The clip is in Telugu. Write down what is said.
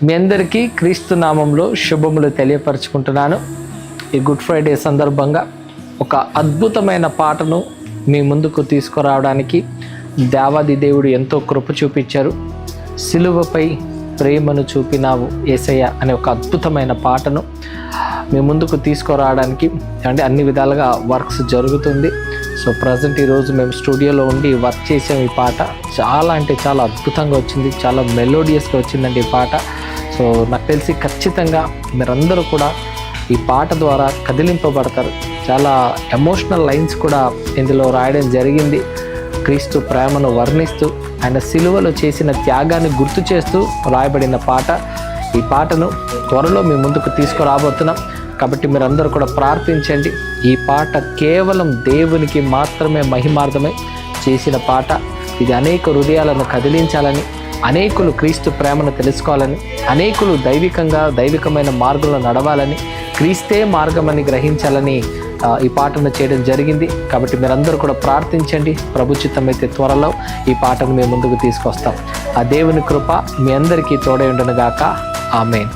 మీ అందరికీ క్రీస్తు నామంలో శుభములు తెలియపరచుకుంటున్నాను. ఈ గుడ్ ఫ్రైడే సందర్భంగా ఒక అద్భుతమైన పాటను మీ ముందుకు తీసుకురావడానికి దేవాది దేవుడు ఎంతో కృప చూపించారు. సిలువపై ప్రేమను చూపినావు యేసయ్య అనే ఒక అద్భుతమైన పాటను మీ ముందుకు తీసుకురావడానికి అంటే అన్ని విధాలుగా వర్క్స్ జరుగుతుంది. సో ప్రజెంట్ ఈరోజు మేము స్టూడియోలో ఉండి వర్క్ చేసాం. ఈ పాట చాలా అంటే చాలా అద్భుతంగా వచ్చింది, చాలా మెలోడియస్గా వచ్చిందండి ఈ పాట. సో నాకు తెలిసి ఖచ్చితంగా మీరందరూ కూడా ఈ పాట ద్వారా కదిలింపబడతారు. చాలా ఎమోషనల్ లైన్స్ కూడా ఇందులో రాయడం జరిగింది. క్రీస్తు ప్రేమను వర్ణిస్తూ ఆయన సిలువలో చేసిన త్యాగాన్ని గుర్తు చేస్తూ రాయబడిన పాట. ఈ పాటను త్వరలో మీ ముందుకు తీసుకురాబోతున్నాం. కాబట్టి మీరందరూ కూడా ప్రార్థించండి. ఈ పాట కేవలం దేవునికి మాత్రమే మహిమార్థమై చేసిన పాట. ఇది అనేక హృదయాలను కదిలించాలని, అనేకులు క్రీస్తు ప్రేమను తెలుసుకోవాలని, అనేకులు దైవికమైన మార్గంలో నడవాలని, క్రీస్తే మార్గమని గ్రహించాలని ఈ పాటను చేయడం జరిగింది. కాబట్టి మీరందరూ కూడా ప్రార్థించండి. ప్రభు చిత్తమైతే త్వరలో ఈ పాటను మేము ముందుకు తీసుకొస్తాం. ఆ దేవుని కృప మీ అందరికీ తోడై ఉండును గాక. ఆమేన్.